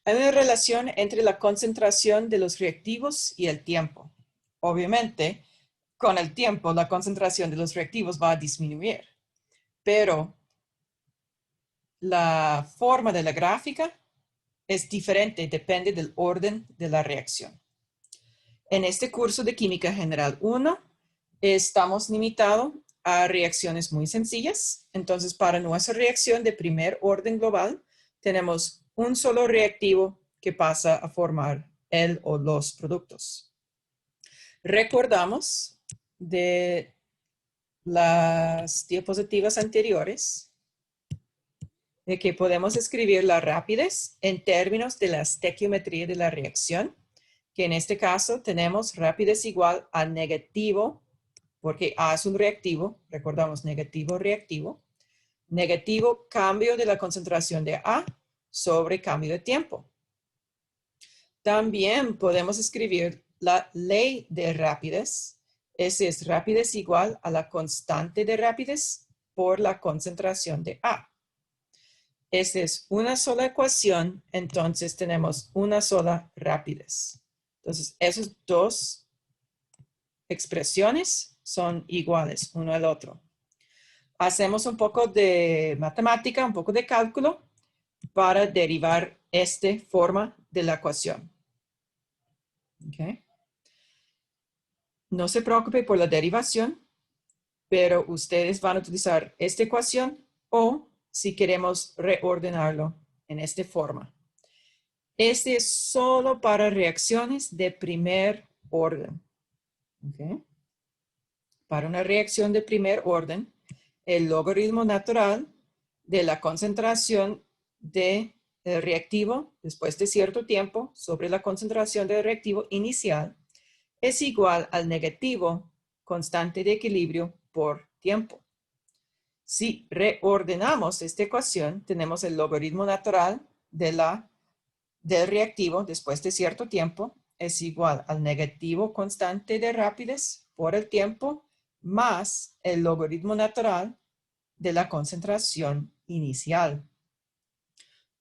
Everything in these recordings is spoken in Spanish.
Hay una relación entre la concentración de los reactivos y el tiempo. Obviamente, con el tiempo, la concentración de los reactivos va a disminuir, pero la forma de la gráfica es diferente, depende del orden de la reacción. En este curso de Química General 1, estamos limitados a reacciones muy sencillas. Entonces, para nuestra reacción de primer orden global, tenemos un solo reactivo que pasa a formar el o los productos. Recordamos de las diapositivas anteriores de que podemos escribir la rapidez en términos de la estequiometría de la reacción, que en este caso tenemos rapidez igual a negativo, porque A es un reactivo, recordamos negativo reactivo, negativo cambio de la concentración de A sobre cambio de tiempo. También podemos escribir la ley de rapidez. Ese es rapidez igual a la constante de rapidez por la concentración de A. Esta es una sola ecuación, entonces tenemos una sola rapidez. Entonces, esas dos expresiones son iguales uno al otro. Hacemos un poco de matemática, un poco de cálculo para derivar esta forma de la ecuación. Okay. No se preocupe por la derivación, pero ustedes van a utilizar esta ecuación o si queremos reordenarlo en esta forma. Este es solo para reacciones de primer orden. Okay. Para una reacción de primer orden, el logaritmo natural de la concentración del reactivo después de cierto tiempo sobre la concentración del reactivo inicial es igual al negativo constante de equilibrio por tiempo. Si reordenamos esta ecuación, tenemos el logaritmo natural del reactivo después de cierto tiempo es igual al negativo constante de rapidez por el tiempo más el logaritmo natural de la concentración inicial.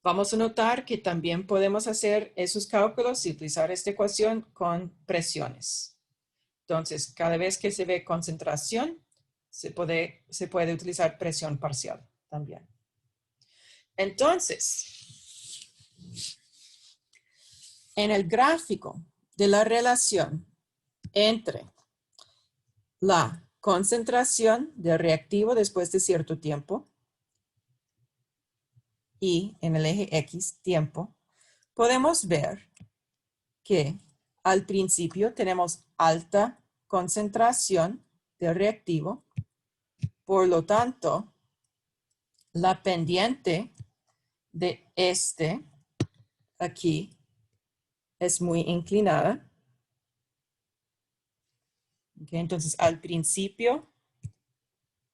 Vamos a notar que también podemos hacer esos cálculos y utilizar esta ecuación con presiones. Entonces, cada vez que se ve concentración, se puede utilizar presión parcial también. Entonces, en el gráfico de la relación entre la concentración del reactivo después de cierto tiempo y en el eje X, tiempo, podemos ver que al principio tenemos alta concentración del reactivo, por lo tanto, la pendiente de este aquí es muy inclinada. Okay, entonces, al principio,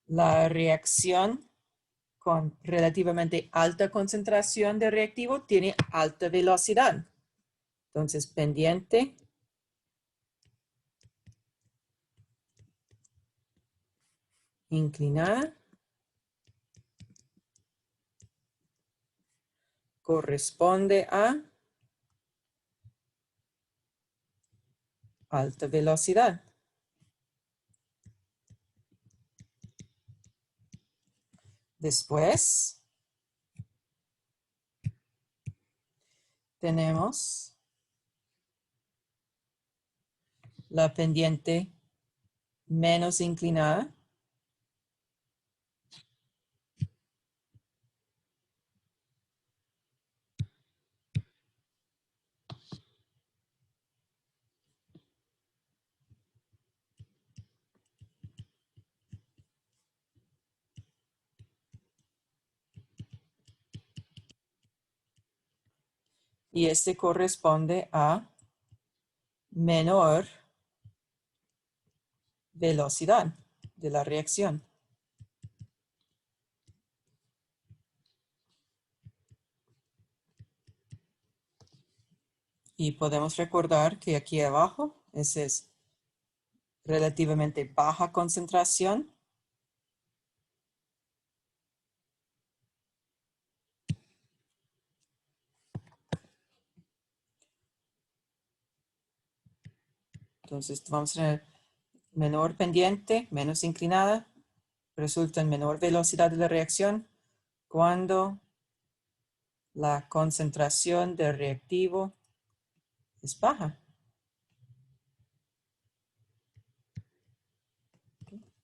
la reacción con relativamente alta concentración de reactivo tiene alta velocidad. Entonces, pendiente inclinada corresponde a alta velocidad. Después, tenemos la pendiente menos inclinada. Y este corresponde a menor velocidad de la reacción. Y podemos recordar que aquí abajo, ese es relativamente baja concentración. Entonces vamos a tener menor pendiente, menos inclinada, resulta en menor velocidad de la reacción cuando la concentración del reactivo es baja.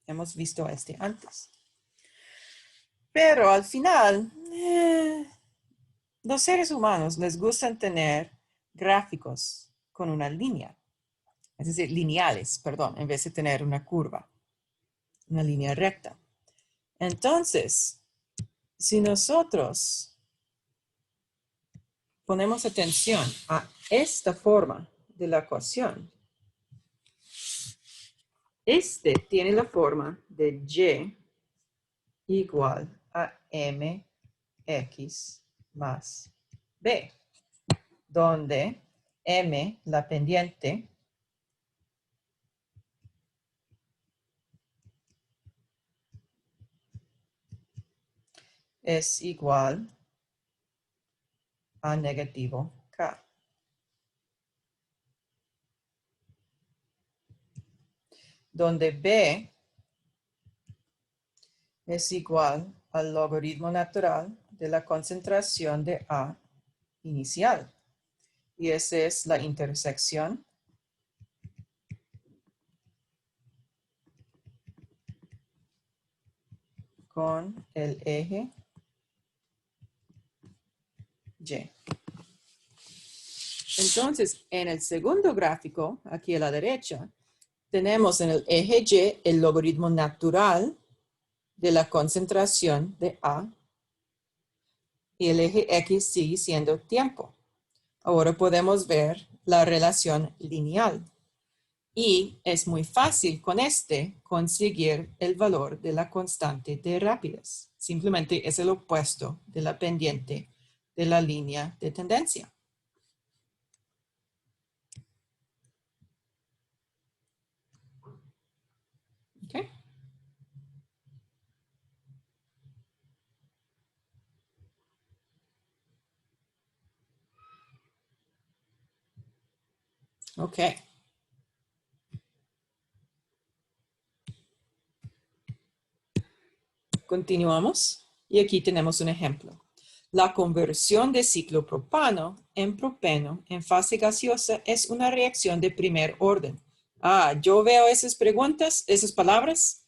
Hemos visto este antes. Pero al final, los seres humanos les gustan tener gráficos con una línea. Es decir, lineales, perdón, en vez de tener una curva, una línea recta. Entonces, si nosotros ponemos atención a esta forma de la ecuación, este tiene la forma de y igual a mx más b, donde m, la pendiente, es igual a negativo k. Donde b es igual al logaritmo natural de la concentración de A inicial. Y esa es la intersección con el eje Y. Entonces, en el segundo gráfico, aquí a la derecha, tenemos en el eje Y el logaritmo natural de la concentración de A y el eje X sigue siendo tiempo. Ahora podemos ver la relación lineal y es muy fácil con este conseguir el valor de la constante de rapidez. Simplemente es el opuesto de la pendiente de la línea de tendencia. Okay. Ok. Continuamos. Y aquí tenemos un ejemplo. La conversión de ciclopropano en propeno en fase gaseosa es una reacción de primer orden. Yo veo esas preguntas, esas palabras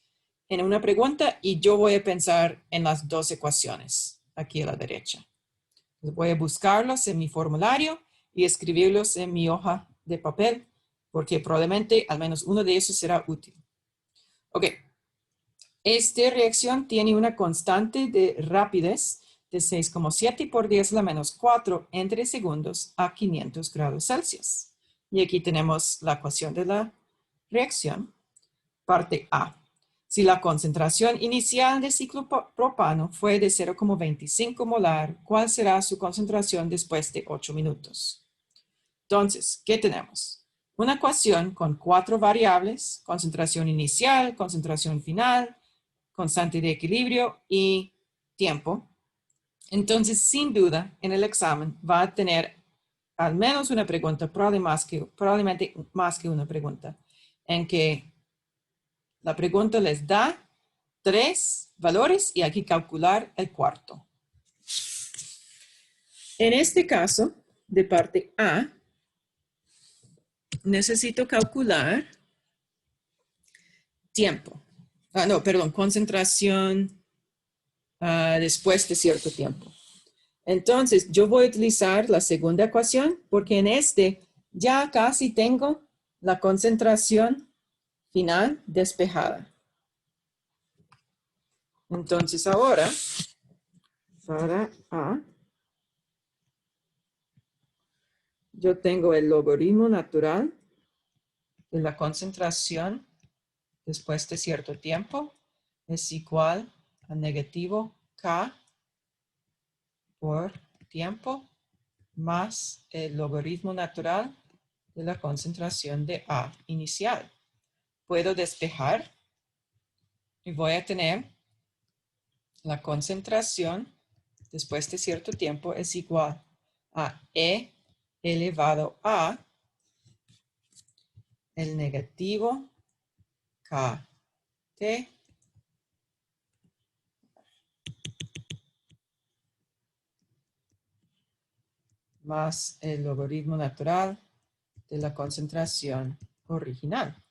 en una pregunta y yo voy a pensar en las dos ecuaciones aquí a la derecha. Voy a buscarlos en mi formulario y escribirlos en mi hoja de papel porque probablemente al menos uno de esos será útil. Ok. Esta reacción tiene una constante de rapidez de 6,7 por 10 a la menos 4 entre segundos a 500 grados Celsius. Y aquí tenemos la ecuación de la reacción. Parte A. Si la concentración inicial de ciclopropano fue de 0,25 molar, ¿cuál será su concentración después de 8 minutos? Entonces, ¿qué tenemos? Una ecuación con 4 variables: concentración inicial, concentración final, constante de equilibrio y tiempo. Entonces, sin duda, en el examen va a tener al menos una pregunta, probablemente más que una pregunta, en que la pregunta les da 3 valores y hay que calcular el cuarto. En este caso, de parte A, necesito calcular tiempo. Concentración después de cierto tiempo. Entonces, yo voy a utilizar la segunda ecuación porque en este ya casi tengo la concentración final despejada. Entonces, ahora, para A, yo tengo el logaritmo natural de la concentración después de cierto tiempo es igual a negativo K por tiempo más el logaritmo natural de la concentración de A inicial. Puedo despejar y voy a tener la concentración después de cierto tiempo es igual a E elevado a el negativo KT más el logaritmo natural de la concentración original.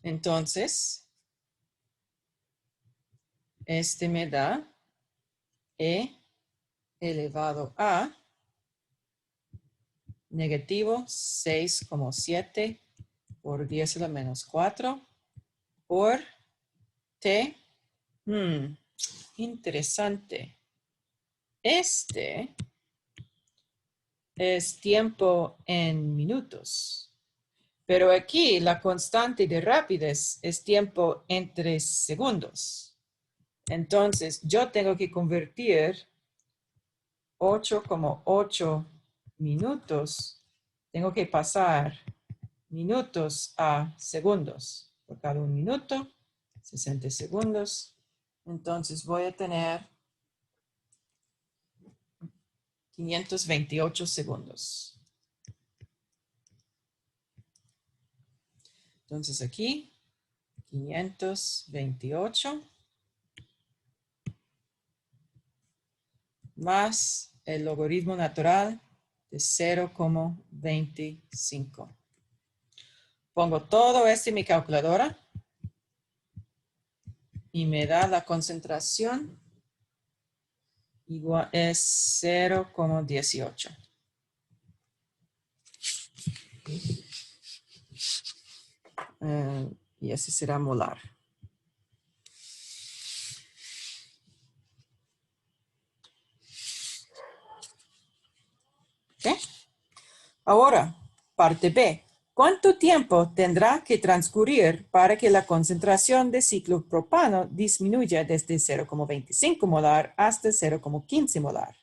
Entonces, este me da E elevado a negativo 6,7 por 10 a la menos 4 por T. Interesante. Este es tiempo en minutos. Pero aquí la constante de rapidez es tiempo entre segundos. Entonces yo tengo que convertir 8,8 minutos. Tengo que pasar minutos a segundos. Por cada un minuto, 60 segundos. Entonces voy a tener 528 segundos. Entonces aquí, 528 más el logaritmo natural de 0,25. Pongo todo esto en mi calculadora y me da la concentración igual es 0,18. Y ese será molar. ¿Okay? Ahora, parte B. ¿Cuánto tiempo tendrá que transcurrir para que la concentración de ciclopropano disminuya desde 0,25 molar hasta 0,15 molar?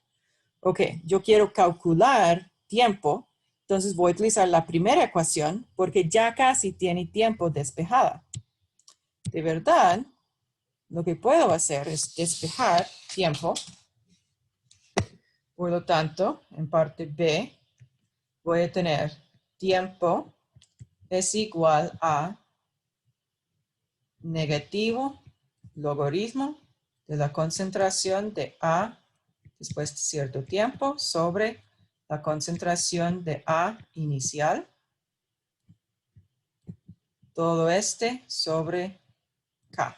Ok, yo quiero calcular tiempo, entonces voy a utilizar la primera ecuación porque ya casi tiene tiempo despejada. De verdad, lo que puedo hacer es despejar tiempo. Por lo tanto, en parte B, voy a tener tiempo es igual a negativo logaritmo de la concentración de A después de cierto tiempo sobre la concentración de A inicial. Todo este sobre K.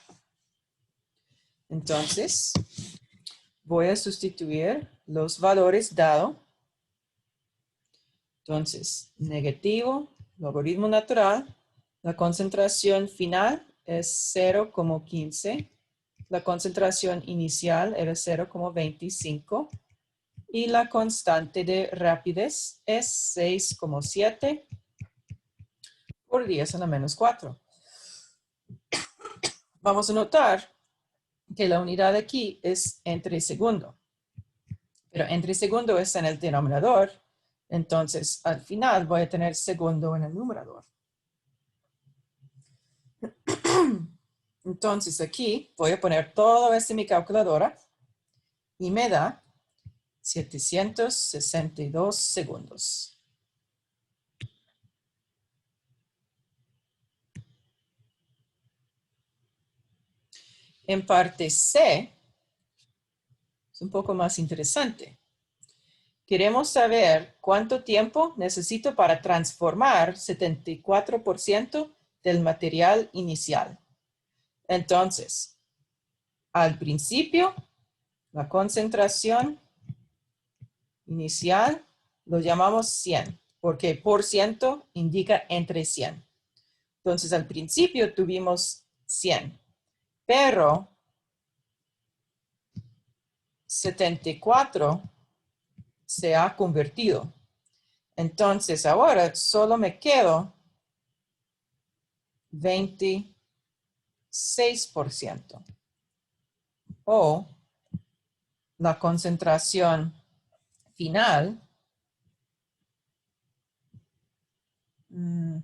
Entonces, voy a sustituir los valores dados. Entonces, negativo, logaritmo natural, la concentración final es 0,15, la concentración inicial era 0,25 y la constante de rapidez es 6,7 por 10 a la menos 4. Vamos a notar que la unidad aquí es entre segundo, pero entre segundo está en el denominador, entonces al final voy a tener segundo en el numerador. Entonces aquí voy a poner todo esto en mi calculadora y me da 762 segundos. En parte C, es un poco más interesante. Queremos saber cuánto tiempo necesito para transformar 74% del material inicial. Entonces, al principio, la concentración inicial lo llamamos 100, porque por ciento indica entre 100. Entonces, al principio tuvimos 100, pero 74 se ha convertido. Entonces, ahora solo me quedo 26%. O la concentración final no.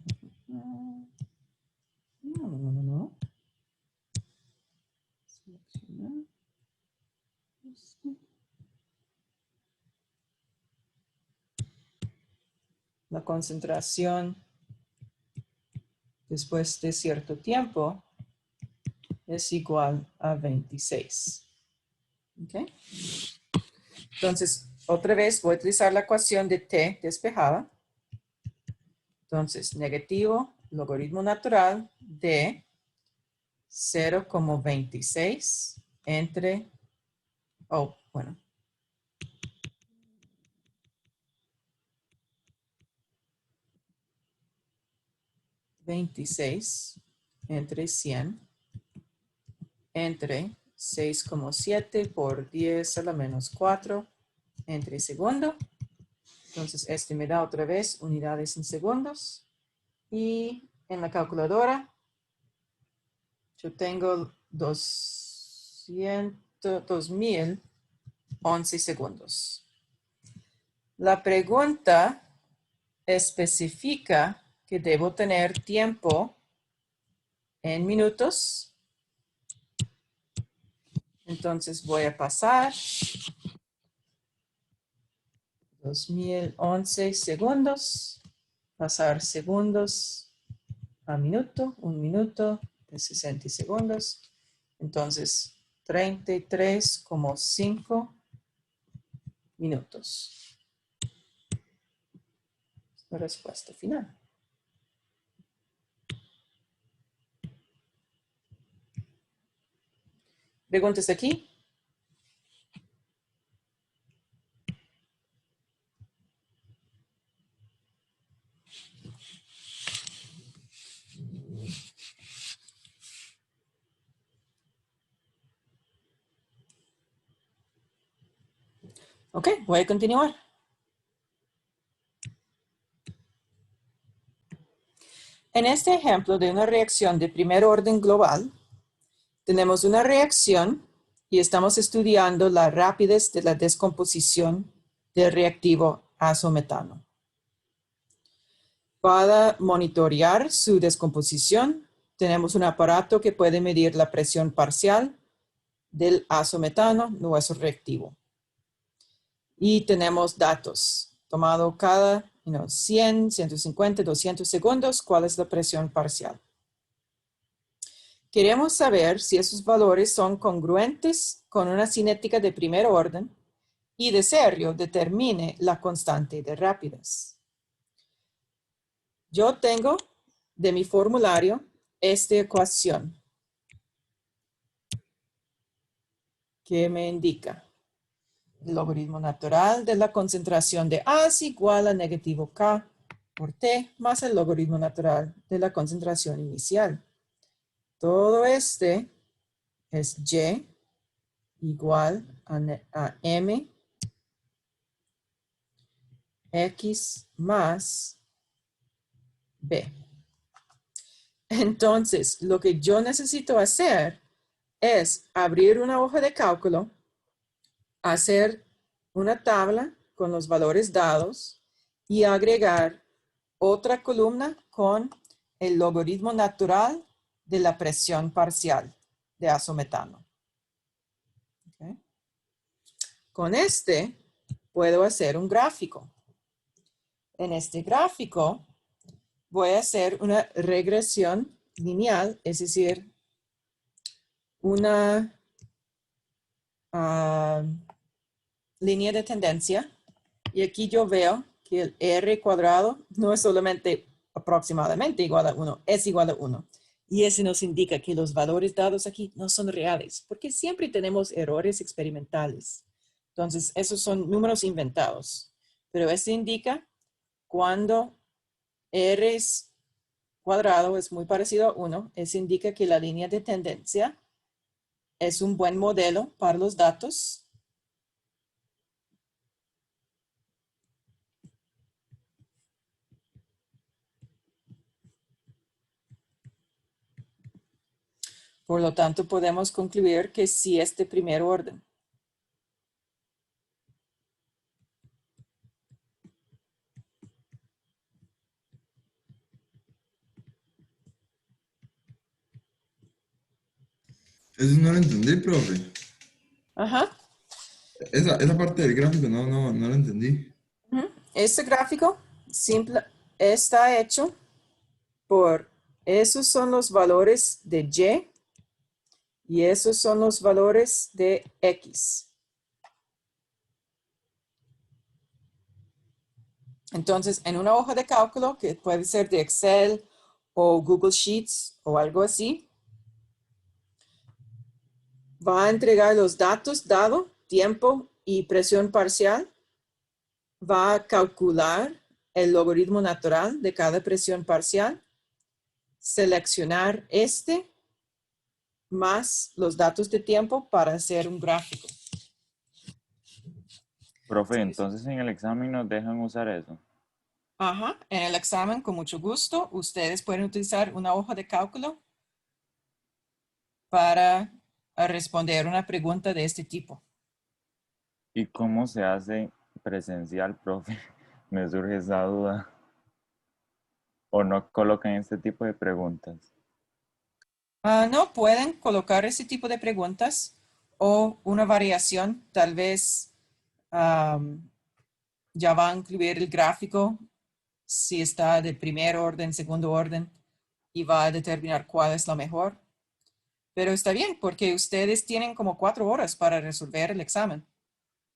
La concentración después de cierto tiempo es igual a 26. ¿Ok? Entonces, otra vez voy a utilizar la ecuación de t despejada. Entonces, negativo logaritmo natural de 0,26 entre, bueno, 26 entre 100 entre 6,7 por 10 a la menos 4 entre segundo. Entonces, este me da otra vez unidades en segundos. Y en la calculadora, yo tengo 2011 segundos. La pregunta especifica que debo tener tiempo en minutos. Entonces voy a pasar 2011 segundos, pasar segundos a minuto, un minuto de 60 segundos. Entonces 33,5 minutos. La respuesta final. ¿Preguntas aquí? Ok, voy a continuar. En este ejemplo de una reacción de primer orden global, tenemos una reacción y estamos estudiando la rapidez de la descomposición del reactivo azometano. Para monitorear su descomposición, tenemos un aparato que puede medir la presión parcial del azometano, nuestro reactivo. Y tenemos datos, tomado cada 100, 150, 200 segundos, cuál es la presión parcial. Queremos saber si esos valores son congruentes con una cinética de primer orden y de serio determine la constante de rapidez. Yo tengo de mi formulario esta ecuación que me indica el logaritmo natural de la concentración de A es igual a negativo K por T más el logaritmo natural de la concentración inicial. Todo este es Y igual a M X más B. Entonces, lo que yo necesito hacer es abrir una hoja de cálculo, hacer una tabla con los valores dados y agregar otra columna con el logaritmo natural de la presión parcial de azometano. ¿Okay? Con este puedo hacer un gráfico. En este gráfico voy a hacer una regresión lineal, es decir, una línea de tendencia. Y aquí yo veo que el R cuadrado no es solamente aproximadamente igual a 1, es igual a 1. Y eso nos indica que los valores dados aquí no son reales, porque siempre tenemos errores experimentales. Entonces, esos son números inventados. Pero eso indica cuando R es cuadrado es muy parecido a 1, eso indica que la línea de tendencia es un buen modelo para los datos. Por lo tanto, podemos concluir que sí es de primer orden. Eso no lo entendí, profe. Ajá. Esa parte del gráfico no la entendí. Este gráfico simple, está hecho por Esos son los valores de Y y esos son los valores de X. Entonces, en una hoja de cálculo, que puede ser de Excel o Google Sheets o algo así, va a entregar los datos dado, tiempo y presión parcial. Va a calcular el logaritmo natural de cada presión parcial, seleccionar este más los datos de tiempo para hacer un gráfico. Profe, entonces en el examen nos dejan usar eso. Ajá, en el examen, con mucho gusto, ustedes pueden utilizar una hoja de cálculo para responder una pregunta de este tipo. ¿Y cómo se hace presencial, profe? Me surge esa duda. ¿O no colocan este tipo de preguntas? No pueden colocar ese tipo de preguntas o una variación, tal vez ya va a incluir el gráfico si está de primer orden, segundo orden y va a determinar cuál es la mejor. Pero está bien porque ustedes tienen como 4 horas para resolver el examen.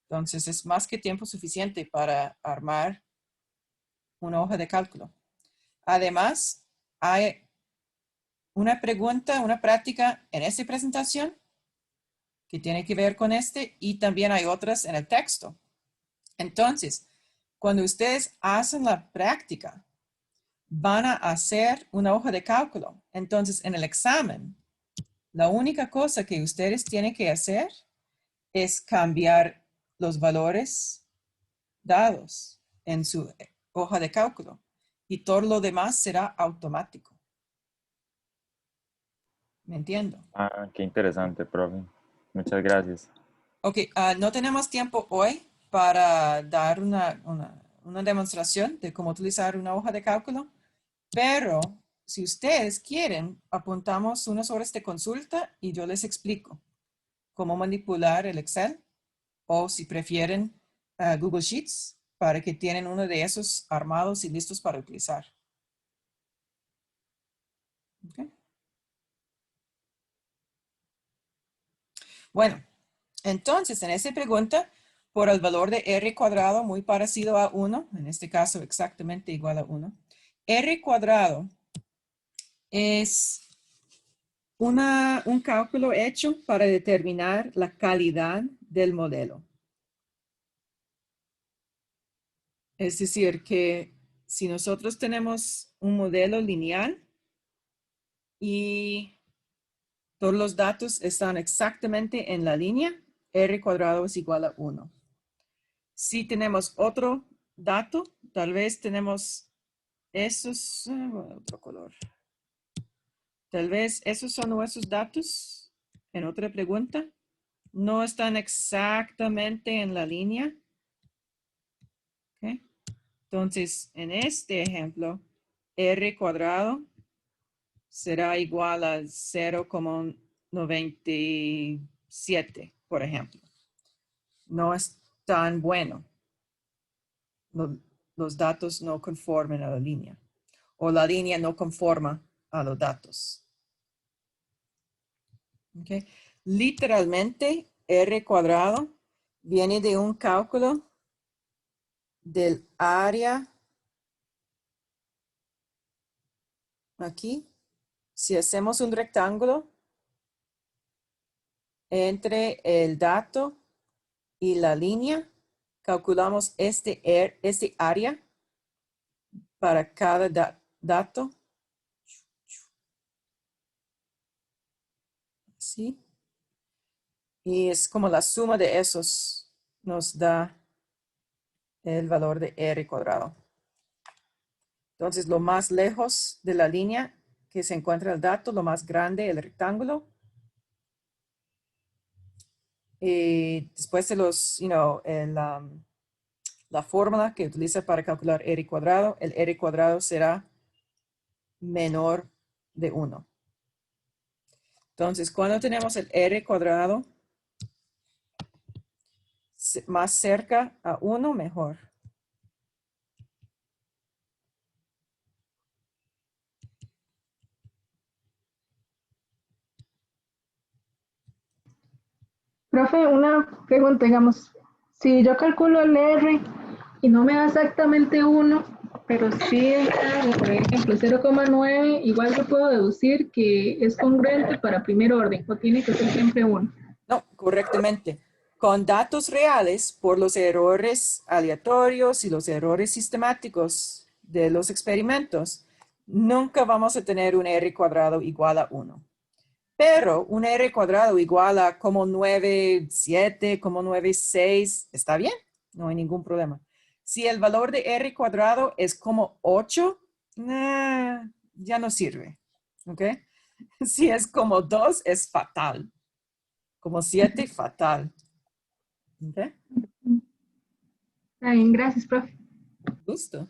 Entonces es más que tiempo suficiente para armar una hoja de cálculo. Además, hay una pregunta, una práctica en esta presentación que tiene que ver con este y también hay otras en el texto. Entonces, cuando ustedes hacen la práctica, van a hacer una hoja de cálculo. Entonces, en el examen, la única cosa que ustedes tienen que hacer es cambiar los valores dados en su hoja de cálculo y todo lo demás será automático. ¿Me entiendo? Ah, qué interesante, profe. Muchas gracias. Ok, no tenemos tiempo hoy para dar una demostración de cómo utilizar una hoja de cálculo, pero si ustedes quieren, apuntamos unas horas de consulta y yo les explico cómo manipular el Excel o si prefieren Google Sheets para que tienen uno de esos armados y listos para utilizar. Okay. Bueno, entonces en esa pregunta, por el valor de r cuadrado muy parecido a 1, en este caso exactamente igual a 1, r cuadrado es un cálculo hecho para determinar la calidad del modelo. Es decir, que si nosotros tenemos un modelo lineal y todos los datos están exactamente en la línea, r cuadrado es igual a 1. Si tenemos otro dato, tal vez tenemos esos, otro color. Tal vez esos son nuestros datos en otra pregunta. No están exactamente en la línea. ¿Okay? Entonces, en este ejemplo, r cuadrado será igual a 0,97, por ejemplo. No es tan bueno. Los datos no conforman a la línea. O la línea no conforma a los datos. Okay. Literalmente, r cuadrado viene de un cálculo del área aquí. Si hacemos un rectángulo entre el dato y la línea, calculamos este área para cada dato. ¿Sí? Y es como la suma de esos nos da el valor de r cuadrado. Entonces, lo más lejos de la línea que se encuentra el dato, lo más grande el rectángulo. Y después de la fórmula que utiliza para calcular r cuadrado, el r cuadrado será menor de 1. Entonces, cuando tenemos el r cuadrado más cerca a 1, mejor. Profe, una pregunta, digamos, si yo calculo el R y no me da exactamente 1, pero sí está, por ejemplo, 0,9, igual yo puedo deducir que es congruente para primer orden, o tiene que ser siempre 1. No, correctamente. Con datos reales, por los errores aleatorios y los errores sistemáticos de los experimentos, nunca vamos a tener un R cuadrado igual a 1. Pero un R cuadrado igual a como 9,7, como 9,6, está bien, no hay ningún problema. Si el valor de R cuadrado es como 8, ya no sirve, ¿ok? Si es como 2, es fatal. Como 7, fatal. ¿Ok? Está bien, gracias, profe. Gusto.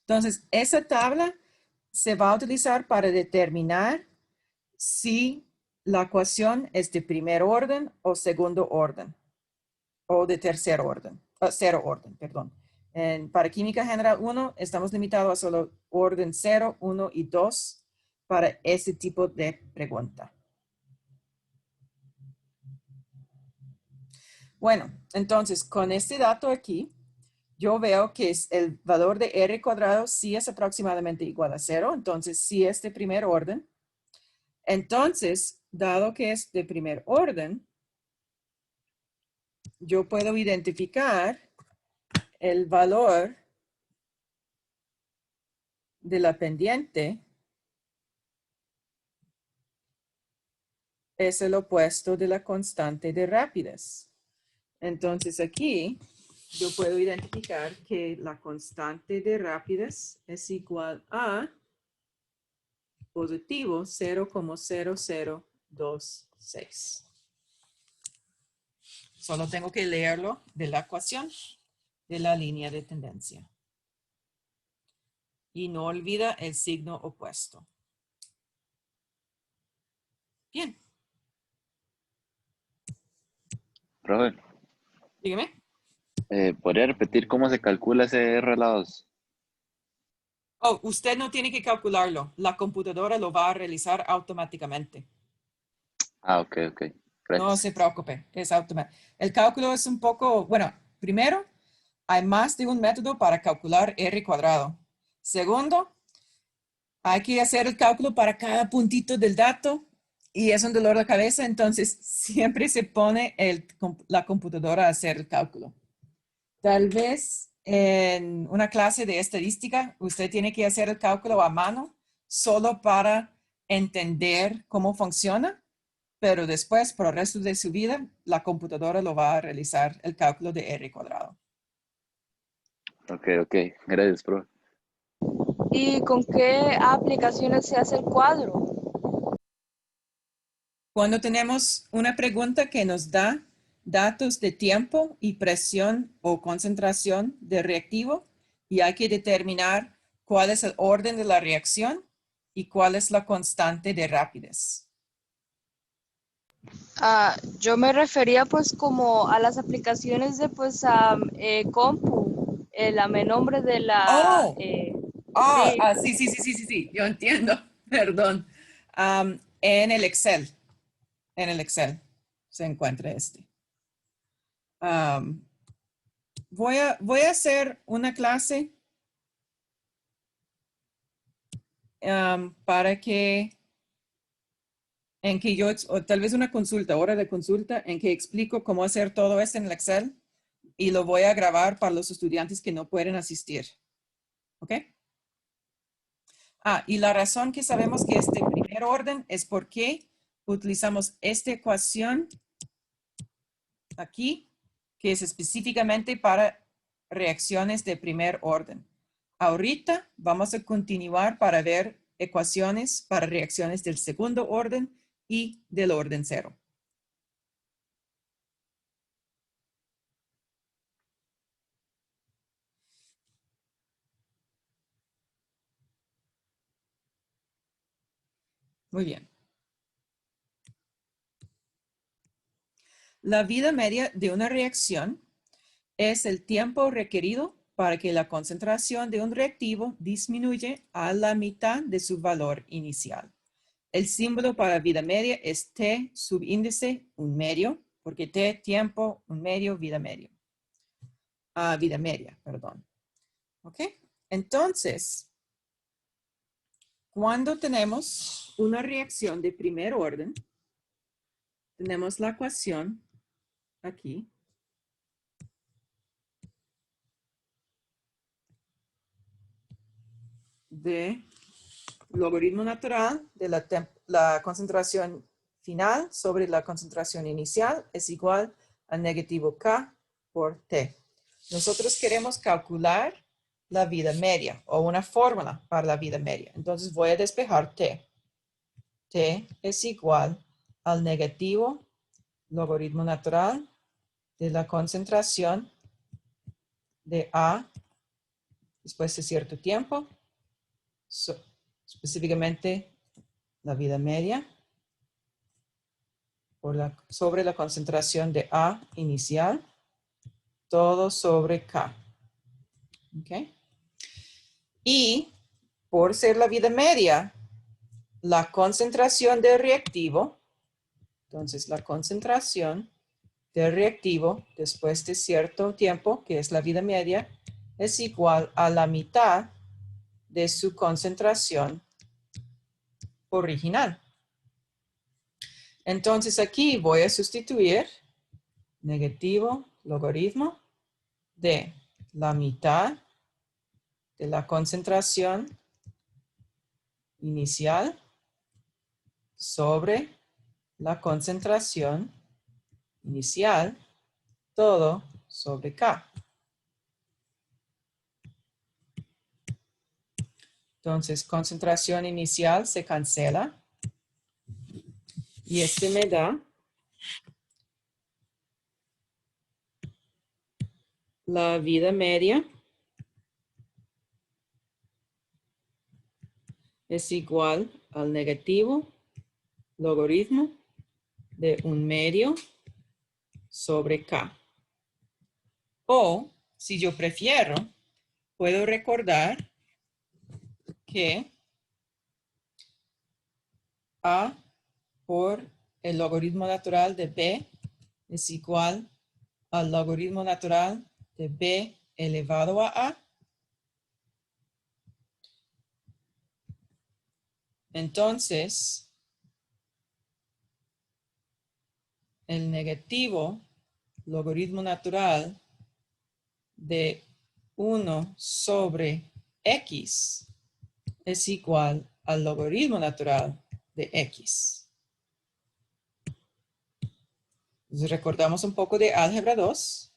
Entonces, esa tabla se va a utilizar para determinar si la ecuación es de primer orden o segundo orden, o de tercer orden, cero orden, perdón. Para química general 1, estamos limitados a solo orden 0, 1 y 2 para ese tipo de pregunta. Bueno, entonces, con este dato aquí, yo veo que el valor de R cuadrado sí es aproximadamente igual a 0, entonces sí es de primer orden. Entonces, dado que es de primer orden, yo puedo identificar el valor de la pendiente es el opuesto de la constante de rapidez. Entonces aquí yo puedo identificar que la constante de rapidez es igual a positivo 0,0026. Solo tengo que leerlo de la ecuación de la línea de tendencia. Y no olvida el signo opuesto. Bien. Profe, Dígame. ¿podría repetir cómo se calcula ese R a la 2? Oh, usted no tiene que calcularlo. La computadora lo va a realizar automáticamente. Ah, ok. No Gracias. se preocupe, es automático. El cálculo es un poco, bueno, primero, hay más de un método para calcular R cuadrado. Segundo, hay que hacer el cálculo para cada puntito del dato y es un dolor de cabeza, entonces siempre se pone la computadora a hacer el cálculo. Tal vez en una clase de estadística usted tiene que hacer el cálculo a mano solo para entender cómo funciona, pero después, por el resto de su vida, la computadora lo va a realizar el cálculo de R cuadrado. Ok. Gracias, profe. ¿Y con qué aplicaciones se hace el cuadro? Cuando tenemos una pregunta que nos da datos de tiempo y presión o concentración del reactivo y hay que determinar cuál es el orden de la reacción y cuál es la constante de rapidez. Yo me refería pues como a las aplicaciones de pues compu, el nombre de la... Oh, sí, sí, yo entiendo, perdón. En el Excel se encuentra este. Voy a hacer una clase para que, en que yo, o tal vez una consulta, hora de consulta, en que explico cómo hacer todo esto en el Excel y lo voy a grabar para los estudiantes que no pueden asistir. ¿Ok? Y la razón que sabemos que es de primer orden es porque utilizamos esta ecuación aquí, que es específicamente para reacciones de primer orden. Ahorita vamos a continuar para ver ecuaciones para reacciones del segundo orden y del orden 0. Muy bien. La vida media de una reacción es el tiempo requerido para que la concentración de un reactivo disminuya a la mitad de su valor inicial. el símbolo para vida media es T subíndice 1 medio, porque T tiempo 1 medio, vida medio. Vida media, perdón. ¿Ok? Entonces, cuando tenemos una reacción de primer orden, tenemos la ecuación aquí. De logaritmo natural de la concentración final sobre la concentración inicial es igual a negativo K por T. Nosotros queremos calcular la vida media o una fórmula para la vida media. Entonces voy a despejar T. T es igual al negativo logaritmo natural de la concentración de A después de cierto tiempo, específicamente la vida media, sobre la concentración de A inicial, todo sobre K. ¿Okay? Y por ser la vida media, la concentración del reactivo, entonces la concentración del reactivo después de cierto tiempo, que es la vida media, es igual a la mitad de su concentración original. Entonces aquí voy a sustituir negativo logaritmo de la mitad de la concentración inicial sobre la concentración inicial, todo sobre K. Entonces, concentración inicial se cancela. Y este me da la vida media es igual al negativo logaritmo de 1 medio sobre K. O, si yo prefiero, puedo recordar que A por el logaritmo natural de B es igual al logaritmo natural de B elevado a A. Entonces, el negativo logaritmo natural de 1 sobre X es igual al logaritmo natural de X. Entonces, recordamos un poco de álgebra 2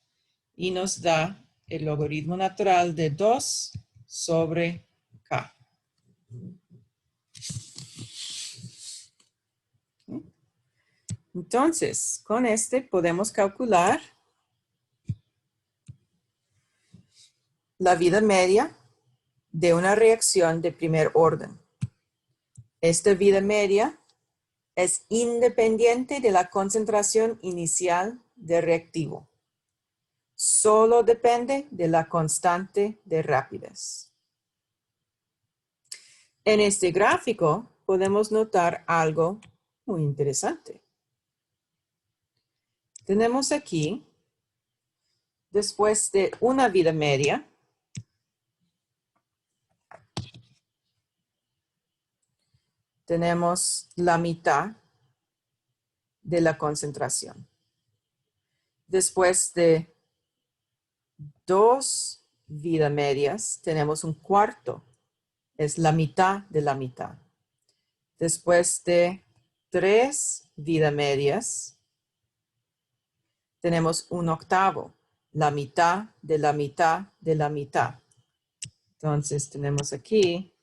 y nos da el logaritmo natural de 2 sobre K. Entonces, con este podemos calcular la vida media de una reacción de primer orden. Esta vida media es independiente de la concentración inicial del reactivo. Solo depende de la constante de rapidez. En este gráfico podemos notar algo muy interesante. Tenemos aquí, después de una vida media, tenemos la mitad de la concentración. Después de 2 vidas medias, tenemos un cuarto. Es la mitad de la mitad. Después de 3 vidas medias, tenemos un octavo. La mitad de la mitad de la mitad. Entonces tenemos aquí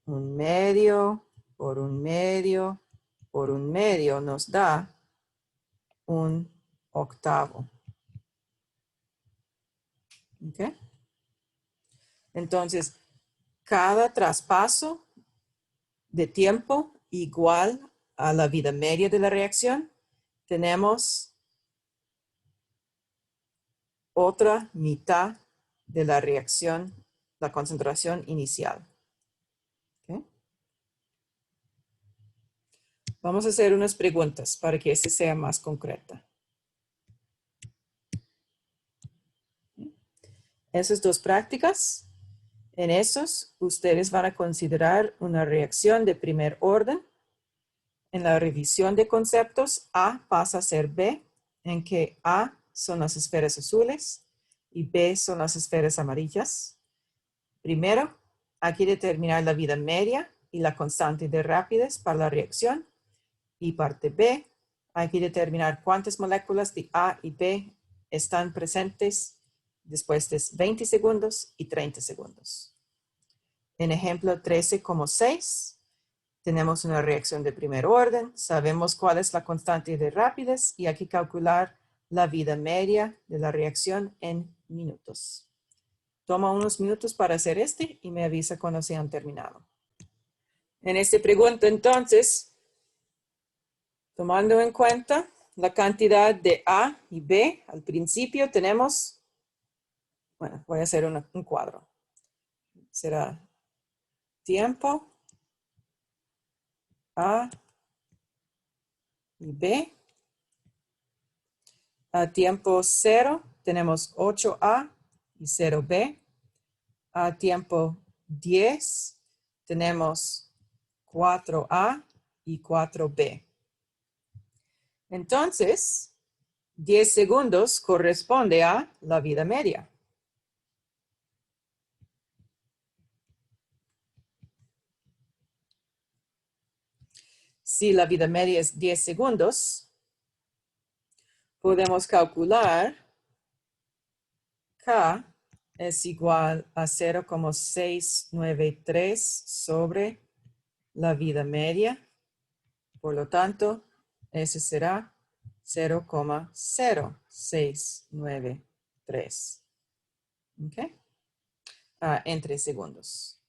1 medio por 1 medio por 1 medio nos da un octavo. ¿Ok? Entonces, cada traspaso de tiempo igual a la vida media de la reacción, tenemos otra mitad de la reacción, la concentración inicial. ¿Ok? Vamos a hacer unas preguntas para que este sea más concreta. Esas dos prácticas, en esos ustedes van a considerar una reacción de primer orden. En la revisión de conceptos, A pasa a ser B, en que A son las esferas azules y B son las esferas amarillas. Primero, hay que determinar la vida media y la constante de rapidez para la reacción. Y parte B, hay que determinar cuántas moléculas de A y B están presentes después de 20 segundos y 30 segundos. En ejemplo 13,6, tenemos una reacción de primer orden, sabemos cuál es la constante de rapidez y hay que calcular la vida media de la reacción en minutos. Toma unos minutos para hacer este y me avisa cuando se han terminado. En esta pregunta entonces, tomando en cuenta la cantidad de A y B, al principio tenemos, bueno, voy a hacer un cuadro. Será tiempo A y B. A tiempo 0 tenemos 8A y 0B. A tiempo 10 tenemos 4A y 4B. Entonces, 10 segundos corresponde a la vida media. Si la vida media es 10 segundos, podemos calcular K es igual a 0,693 sobre la vida media. Por lo tanto, ese será 0,0693. ¿Ok? En 3 segundos.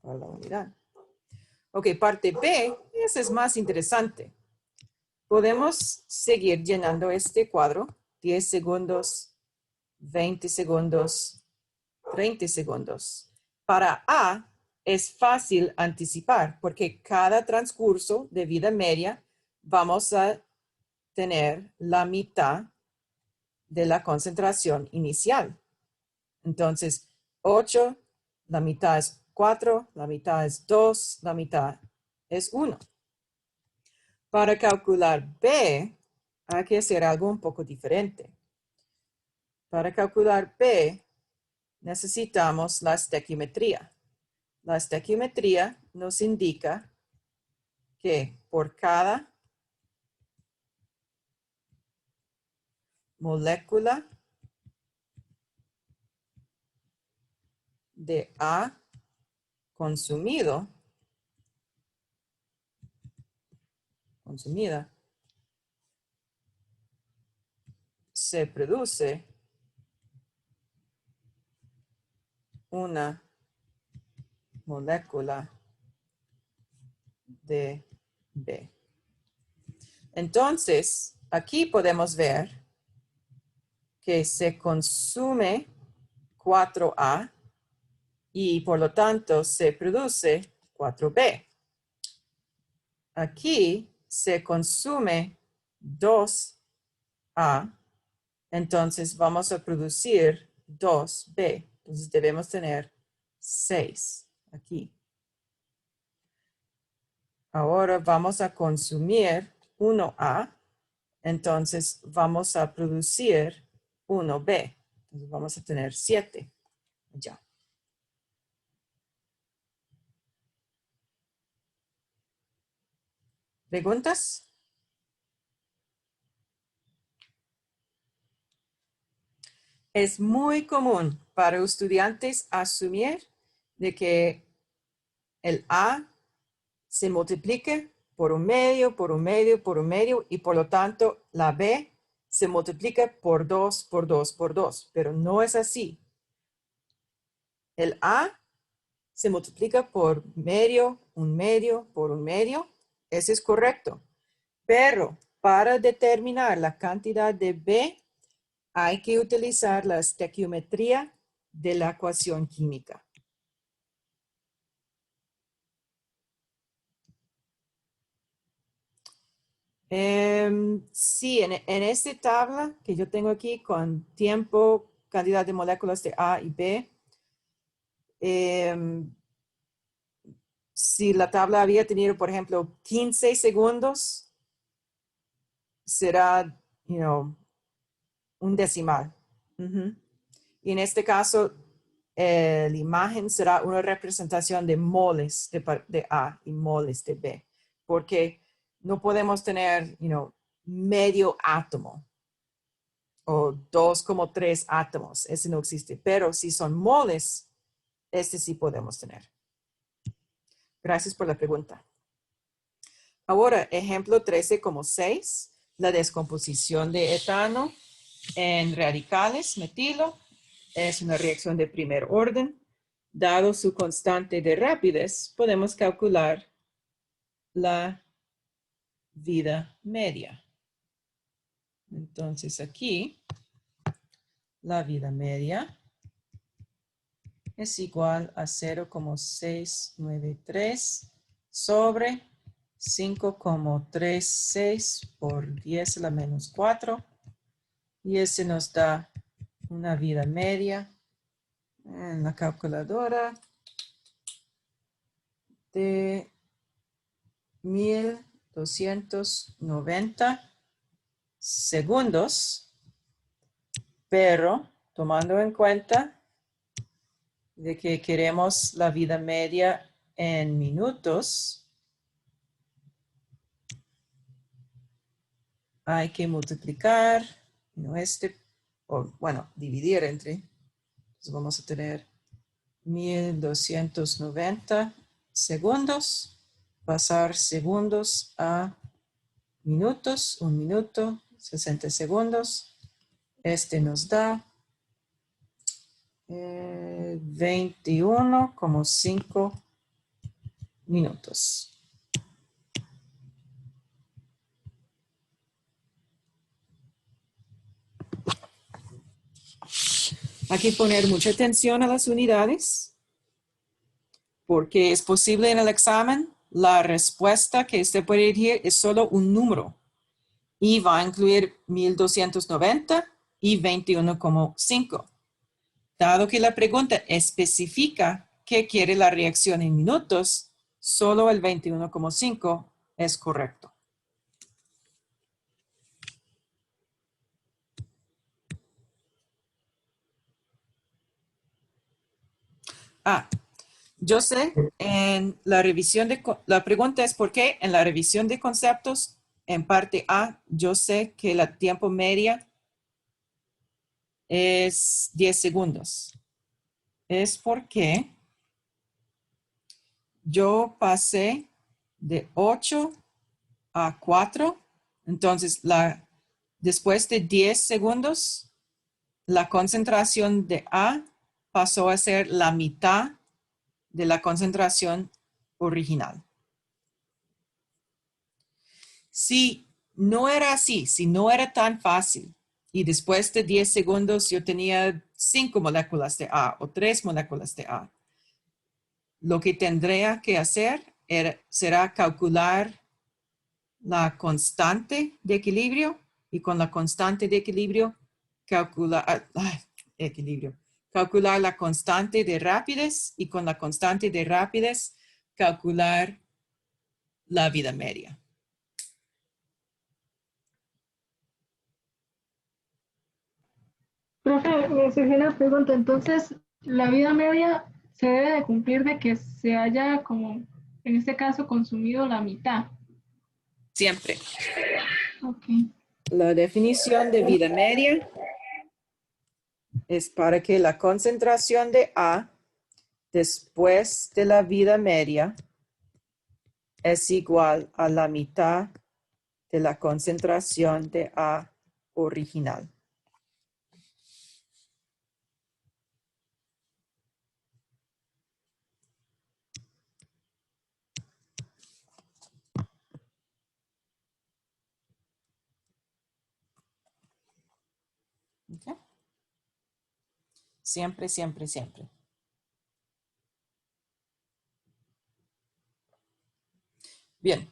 Para la unidad. Ok, parte B, esa es más interesante. Podemos seguir llenando este cuadro. 10 segundos, 20 segundos, 30 segundos. Para A es fácil anticipar porque cada transcurso de vida media vamos a tener la mitad de la concentración inicial. Entonces, 8, la mitad es 4, la mitad es 2, la mitad es 1. Para calcular B, hay que hacer algo un poco diferente. Para calcular B, necesitamos la estequiometría. La estequiometría nos indica que por cada molécula de A consumida, se produce una molécula de B. Entonces, aquí podemos ver que se consume 4A y por lo tanto se produce 4B. Aquí se consume 2A, entonces vamos a producir 2B. Entonces debemos tener 6 aquí. Ahora vamos a consumir 1A, entonces vamos a producir 1B. Entonces vamos a tener 7 allá. ¿Preguntas? Es muy común para estudiantes asumir de que el A se multiplique por un medio, por un medio, por un medio y por lo tanto la B se multiplica por 2, por 2, por 2. Pero no es así. El A se multiplica por medio, por un medio. Ese es correcto. Pero para determinar la cantidad de B, hay que utilizar la estequiometría de la ecuación química. Sí, en esta tabla que yo tengo aquí con tiempo, cantidad de moléculas de A y B, si la tabla había tenido, por ejemplo, 15 segundos, será, un decimal. Y en este caso, la imagen será una representación de moles de A y moles de B, porque no podemos tener, medio átomo o 2,3 átomos. Ese no existe. Pero si son moles, este sí podemos tener. Gracias por la pregunta. Ahora, ejemplo 13,6, la descomposición de etano en radicales metilo es una reacción de primer orden. Dado su constante de rapidez, podemos calcular la vida media. Entonces aquí, la vida media es igual a 0,693 sobre 5,36 por 10 a la menos 4. Y ese nos da una vida media en la calculadora de 1290 segundos, pero tomando en cuenta de que queremos la vida media en minutos, hay que multiplicar, dividir entre, entonces vamos a tener 1290 segundos, pasar segundos a minutos, 1 minuto, 60 segundos. Este nos da 21,5 minutos. Hay que poner mucha atención a las unidades, porque es posible en el examen la respuesta que usted puede elegir es solo un número y va a incluir 1290 y 21,5. Dado que la pregunta especifica qué quiere la reacción en minutos, solo el 21,5 es correcto. Yo sé, en la revisión la pregunta es ¿por qué? En la revisión de conceptos, en parte A, yo sé que la tiempo media es 10 segundos. Es porque yo pasé de 8 a 4. Entonces, después de 10 segundos, la concentración de A pasó a ser la mitad de la concentración original. Si no era así, si no era tan fácil, y después de 10 segundos yo tenía 5 moléculas de A o 3 moléculas de A, lo que tendría que hacer será calcular la constante de equilibrio y con la constante de equilibrio calcular la constante de rapidez y con la constante de rapidez calcular la vida media. Profe, me surgió una pregunta. Entonces, la vida media se debe de cumplir de que se haya, como en este caso, consumido la mitad. Siempre. Ok. La definición de vida media es para que la concentración de A después de la vida media es igual a la mitad de la concentración de A original. Okay. Siempre, siempre, siempre. Bien.